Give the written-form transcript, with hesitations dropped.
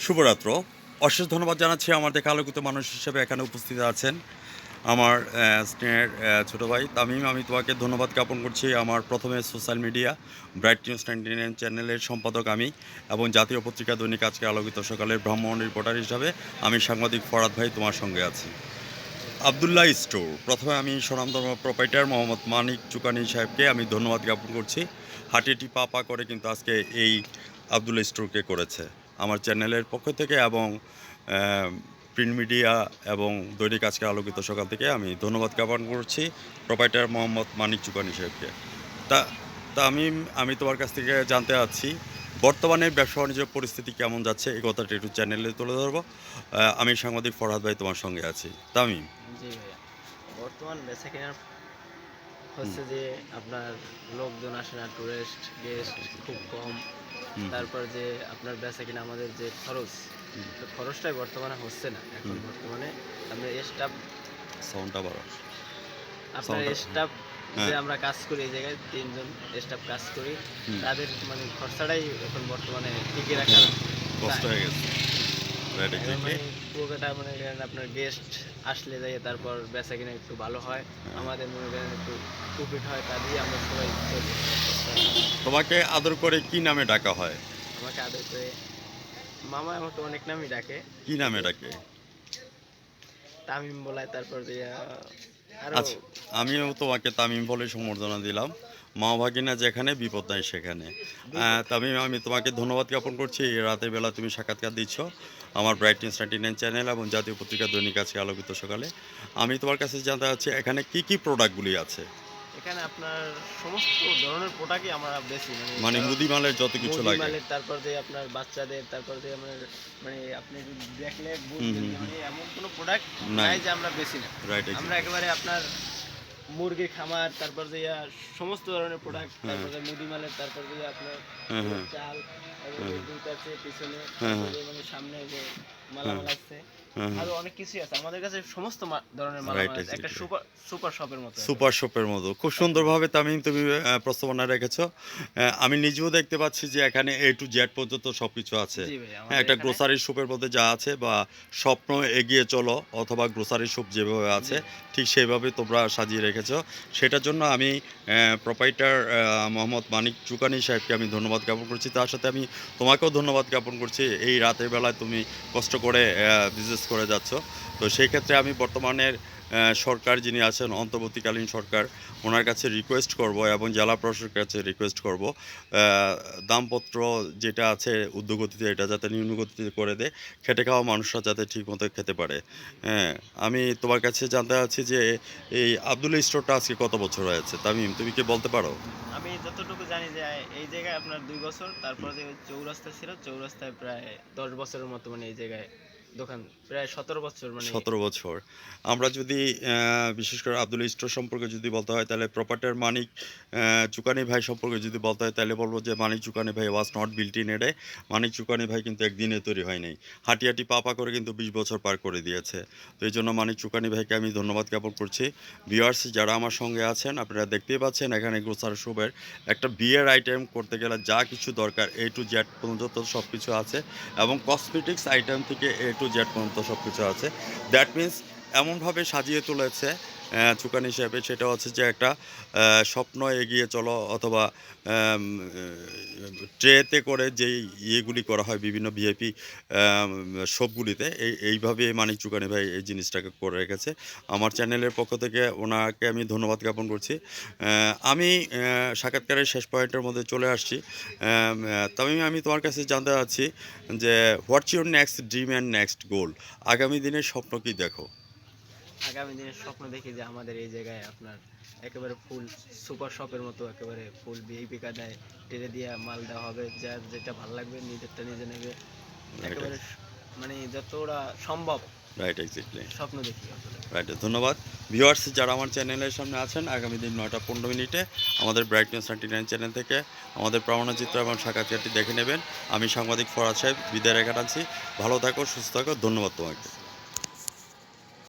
শুভরাত্র। অশেষ ধন্যবাদ জানাচ্ছি আমার দেখে আলোকিত মানুষ হিসেবে এখানে উপস্থিত আছেন আমার স্নেহের ছোটো ভাই তামিম। আমি তোমাকে ধন্যবাদ জ্ঞাপন করছি। আমার প্রথমে সোশ্যাল মিডিয়া ব্রাইট নিউজ 99 চ্যানেলের সম্পাদক আমি, এবং জাতীয় পত্রিকা দৈনিক আজকের আলোকিত সকালের ভ্রাম্যমাণ রিপোর্টার হিসাবে আমি সাংবাদিক ফরাদ ভাই তোমার সঙ্গে আছি। আবদুল্লাহ স্টোর, প্রথমে আমি স্বনামধন্য প্রোপাইটার মোহাম্মদ মানিক চুকানি সাহেবকে আমি ধন্যবাদ জ্ঞাপন করছি। হাঁটিটি পা করে কিন্তু আজকে এই আবদুল্লাহ স্টোরকে করেছে আমার চ্যানেলের পক্ষ থেকে, এবং প্রিন্ট মিডিয়া এবং দৈনিক আজকের আলোকিত সকাল থেকে আমি ধন্যবাদ জ্ঞাপন করছি প্রোপাইটার মোহাম্মদ মানিক চুকানি সাহেবকে। তা তা আমি তোমার কাছ থেকে জানতে চাচ্ছি বর্তমানে ব্যবসা বাণিজ্য পরিস্থিতি কেমন যাচ্ছে, এই কথাটা একটু চ্যানেলে তুলে ধরবো। আমি সাংবাদিক ফরহাদ ভাই তোমার সঙ্গে আছি। তামিম। জি ভাইয়া, বর্তমান বেচাকেনার হচ্ছে যে আপনার লোকজন আসে না, টুরিস্ট গেস্ট খুব কম। তারপর যে আপনার বেচাকেনা আমাদের যে খরচ, তো খরচটাই বর্তমানে হচ্ছে না এখন। বর্তমানে আমরা স্টাফ সাউন্ডটা বাড়াও। আপনার স্টাফ যে আমরা কাজ করি এই জায়গায় 3 জন স্টাফ কাজ করি, তাদের মানে খরচাটাই এখন বর্তমনে টিকে রাখা কষ্ট হয়ে গেছে। মানে পুরোটা মনে করেন আপনার গেস্ট আসলে যাই তারপর বেচা কিনা একটু ভালো হয়, আমাদের মনে করেন একটু প্রফিট হয়, তা দিয়ে আমরা সবাই চলি। তোমাকে আদর করে কি নামে ডাকা হয়? আমাকে আদর করে মামা, আমাকে অনেক নামই ডাকে। কি নামে ডাকে? তামিম বলায়, তারপর যে আরো। আচ্ছা, আমিও তোমাকে তামিম বলে সম্বর্ধনা দিলাম। মা ভাগিনা যেখানে, বিপদ নাই সেখানে। তামিম, আমি তোমাকে ধন্যবাদ জ্ঞাপন করছি। এই রাতের বেলা তুমি সাক্ষাৎকার দিচ্ছ আমার ব্রাইট নিউজ 99 চ্যানেল এবং জাতীয় পত্রিকা দৈনিক আজকে আলোকিত সকালে। আমি তোমার কাছে জানতে চাচ্ছি এখানে কি কি প্রোডাক্টগুলি আছে? এখানে আপনার সমস্ত ধরনের প্রোডাক্টই আমরা বেশি, মানে মুদিমালের যত কিছু লাগে। মুদিমালের, তারপর যে আপনার বাচ্চাদের, তারপর যে আপনার মানে আপনি দেখলে বুঝবেন যে মানে এমন কোনো প্রোডাক্ট নাই যে আমরা বেশি না। আমরা একেবারে আপনার মুরগির খামার, তারপর যে সমস্ত ধরনের প্রোডাক্ট, তারপর যে মুদিমালের, তারপর যে আপনার চাল, তারপর যে দুইটা আছে পিছনে, মানে সামনে যে মালামাল আছে, আরো অনেক কিছুই আছে আমাদের কাছে। সমস্ত ধরনের মালামাল আছে, একটা সুপার শপের মতো। সুপার শপের মতো খুব সুন্দরভাবে তামিম তুমি প্রস্তাবনা রেখেছো। আমি নিজেও দেখতে পাচ্ছি যে এখানে এ টু জেড পর্যন্ত সব কিছু আছে। হ্যাঁ, একটা গ্রোসারি শপের মধ্যে যা আছে, বা স্বপ্ন এগিয়ে চলো অথবা গ্রোসারি শপ যেভাবে আছে ঠিক সেইভাবে তোমরা সাজিয়ে রেখেছো। সেটার জন্য আমি প্রোপাইটার মোহাম্মদ মানিক চুকানি সাহেবকে আমি ধন্যবাদ জ্ঞাপন করছি। তার সাথে আমি তোমাকেও ধন্যবাদ জ্ঞাপন করছি। এই রাতের বেলায় তুমি কষ্ট করে বিজনেস করে যাচ্ছ। তো সেই ক্ষেত্রে আমি বর্তমানের সরকার যিনি আছেন, অন্তর্বর্তীকালীন সরকার, ওনার কাছে রিকোয়েস্ট করব এবং জেলা প্রশাসকের কাছে রিকোয়েস্ট করব দামপত্র যেটা আছে ঊর্ধ্বগতিতে এটা যাতে নিম্নগতিতে করে দেয়, খেটে খাওয়া মানুষরা যাতে ঠিকমতো খেতে পারে। হ্যাঁ, আমি তোমার কাছে জানতে চাচ্ছি যে এই আবদুল্লাহ স্টোরটা আজকে কত বছর হয়েছে? তামিম, তুমি কি বলতে পারো? আমি যতটুকু জানি যে এই জায়গায় আপনার 2 বছর, তারপর যে চৌরাস্তা ছিল, চৌরাস্তায় প্রায় 10 বছরের মতো মানে এই জায়গায় দোকান, প্রায় 17 বছর মানে 17 বছর। আমরা যদি বিশেষ করে আবদুল্লাহ স্টোর সম্পর্কে যদি বলতে হয়, তাহলে প্রপার্টার মানিক চুকানি ভাই সম্পর্কে যদি বলতে হয়, তাহলে বলবো যে মানিক চুকানি ভাই was not built in a day. Manik Chukani ভাই কিন্তু একদিনে তৈরি হয় নাই। হাঁটি হাঁটি পা করে কিন্তু 20 বছর পার করে দিয়েছে। তো এই জন্য মানিক চুকানি ভাইকে আমি ধন্যবাদ জ্ঞাপন করছি। ভিউয়ার্স যারা আমার সঙ্গে আছেন, আপনারা দেখতেই পাচ্ছেন এখানে গ্রোসারি শপের একটা বিয়ের আইটেম করতে গেলে যা কিছু দরকার এ টু জেড পর্যন্ত সব কিছু আছে, এবং কসমেটিক্স আইটেম থেকে এ টু জেড পর্যন্ত সব কিছু আছে। দ্যাট মিন্স এমনভাবে সাজিয়ে তুলেছে চুকানি হিসেবে, সেটা হচ্ছে যে একটা স্বপ্ন এগিয়ে চলো অথবা ট্রেতে করে যেই ইয়েগুলি করা হয় বিভিন্ন ভিআইপি শপগুলিতে, এইভাবে মানিক চুকানি ভাই এই জিনিসটাকে করে রেখেছে। আমার চ্যানেলের পক্ষ থেকে ওনাকে আমি ধন্যবাদ জ্ঞাপন করছি। আমি সাক্ষাৎকারের শেষ পয়েন্টের মধ্যে চলে আসছি। তবে আমি তোমার কাছে জানতে চাচ্ছি যে what's your next dream and next গোল? আগামী দিনের স্বপ্ন কি দেখো? আগামী দিনের স্বপ্ন দেখি যে আমাদের এই জায়গায় আপনার একেবারে ফুল সুপার শপের মতো একেবারে ফুল ভিআইপি কাদায় টেরে দিয়ে মাল দেওয়া হবে, যার যেটা ভালো লাগবে নিজেরটা নিজে নেবে, একেবারে মানে যতটা সম্ভব। Right, exactly. স্বপ্ন দেখি রাইট, ধন্যবাদ। ভিউয়ার্স যারা আমার চ্যানেলের সামনে আছেন, আগামী দিন 9টা 15 মিনিটে আমাদের ব্রাইট নিউজ 99 চ্যানেল থেকে আমাদের প্রামাণ্যচিত্র এবং সাক্ষাৎকারটি দেখে নেবেন। আমি সাংবাদিক ফরাদ সাহেব বিদায় রেখে টানছি। ভালো থাকো, সুস্থ থাকো, ধন্যবাদ তোমাকে।